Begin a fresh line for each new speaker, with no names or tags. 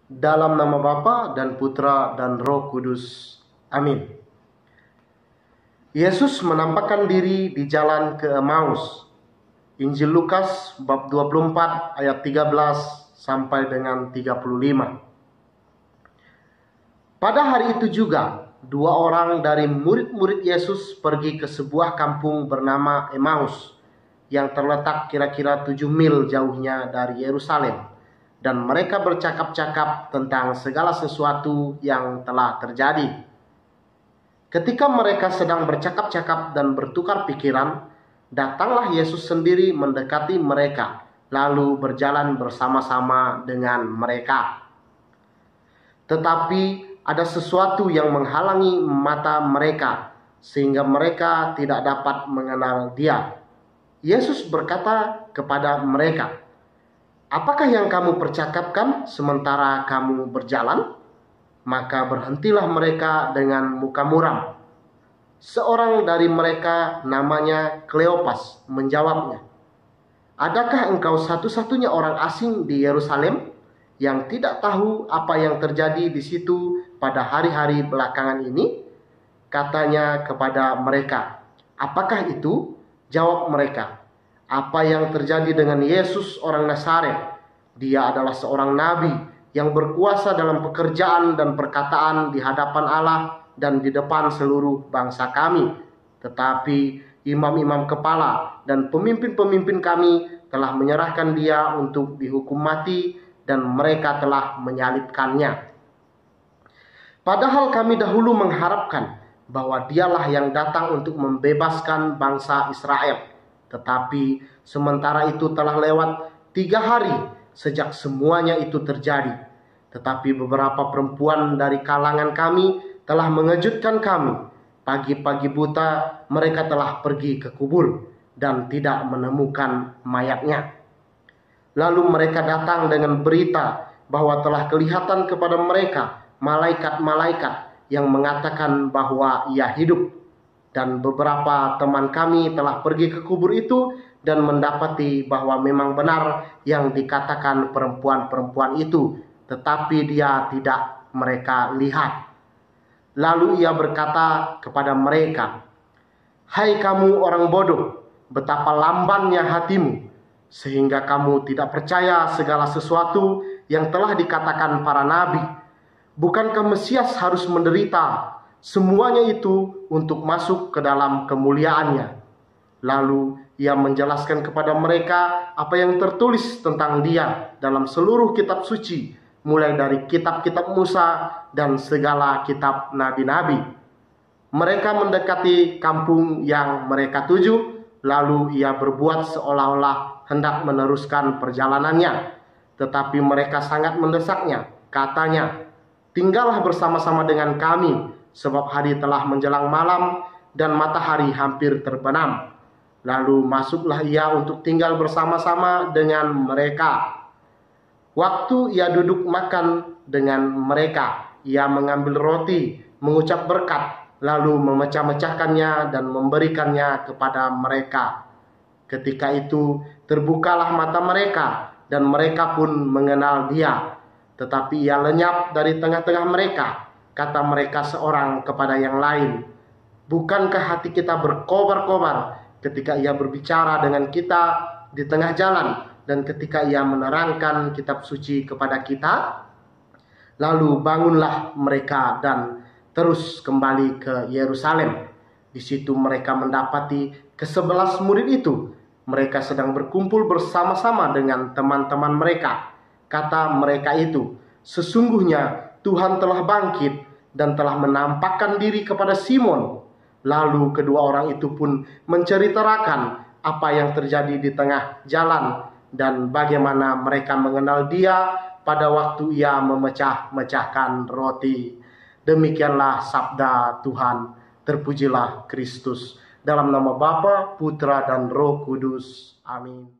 Dalam nama Bapa dan Putra dan Roh Kudus. Amin. Yesus menampakkan diri di jalan ke Emmaus. Injil Lukas bab 24 ayat 13 sampai dengan 35. Pada hari itu juga, dua orang dari murid-murid Yesus pergi ke sebuah kampung bernama Emmaus yang terletak kira-kira 7 mil jauhnya dari Yerusalem. Dan mereka bercakap-cakap tentang segala sesuatu yang telah terjadi. Ketika mereka sedang bercakap-cakap dan bertukar pikiran, datanglah Yesus sendiri mendekati mereka, lalu berjalan bersama-sama dengan mereka. Tetapi ada sesuatu yang menghalangi mata mereka, sehingga mereka tidak dapat mengenal Dia. Yesus berkata kepada mereka, "Apakah yang kamu percakapkan sementara kamu berjalan?" Maka berhentilah mereka dengan muka muram. Seorang dari mereka namanya Kleopas menjawabnya, "Adakah engkau satu-satunya orang asing di Yerusalem yang tidak tahu apa yang terjadi di situ pada hari-hari belakangan ini?" Katanya kepada mereka, "Apakah itu?" Jawab mereka, "Apa yang terjadi dengan Yesus orang Nazaret? Dia adalah seorang nabi yang berkuasa dalam pekerjaan dan perkataan di hadapan Allah dan di depan seluruh bangsa kami. Tetapi imam-imam kepala dan pemimpin-pemimpin kami telah menyerahkan dia untuk dihukum mati dan mereka telah menyalibkannya. Padahal kami dahulu mengharapkan bahwa dialah yang datang untuk membebaskan bangsa Israel. Tetapi sementara itu telah lewat 3 hari sejak semuanya itu terjadi. Tetapi beberapa perempuan dari kalangan kami telah mengejutkan kami. Pagi-pagi buta mereka telah pergi ke kubur dan tidak menemukan mayatnya. Lalu mereka datang dengan berita bahwa telah kelihatan kepada mereka malaikat-malaikat yang mengatakan bahwa ia hidup. Dan beberapa teman kami telah pergi ke kubur itu dan mendapati bahwa memang benar yang dikatakan perempuan-perempuan itu, tetapi dia tidak mereka lihat. Lalu ia berkata kepada mereka, "Hai kamu orang bodoh, betapa lambannya hatimu, sehingga kamu tidak percaya segala sesuatu yang telah dikatakan para nabi. Bukankah Mesias harus menderita semuanya itu untuk masuk ke dalam kemuliaannya?" Lalu ia menjelaskan kepada mereka apa yang tertulis tentang dia dalam seluruh kitab suci, mulai dari kitab-kitab Musa dan segala kitab nabi-nabi. Mereka mendekati kampung yang mereka tuju, lalu ia berbuat seolah-olah hendak meneruskan perjalanannya. Tetapi mereka sangat mendesaknya. Katanya, "Tinggallah bersama-sama dengan kami, sebab hari telah menjelang malam dan matahari hampir terbenam." Lalu masuklah ia untuk tinggal bersama-sama dengan mereka. Waktu ia duduk makan dengan mereka, ia mengambil roti, mengucap berkat, lalu memecah-mecahkannya dan memberikannya kepada mereka. Ketika itu terbukalah mata mereka dan mereka pun mengenal dia. Tetapi ia lenyap dari tengah-tengah mereka. Kata mereka seorang kepada yang lain, "Bukankah hati kita berkobar-kobar ketika ia berbicara dengan kita di tengah jalan dan ketika ia menerangkan kitab suci kepada kita?" Lalu bangunlah mereka dan terus kembali ke Yerusalem. Di situ mereka mendapati ke-11 murid itu. Mereka sedang berkumpul bersama-sama dengan teman-teman mereka. Kata mereka itu, "Sesungguhnya Tuhan telah bangkit dan telah menampakkan diri kepada Simon." Lalu kedua orang itu pun menceritakan apa yang terjadi di tengah jalan dan bagaimana mereka mengenal dia pada waktu ia memecah-mecahkan roti. Demikianlah sabda Tuhan. Terpujilah Kristus. Dalam nama Bapa, Putra, dan Roh Kudus. Amin.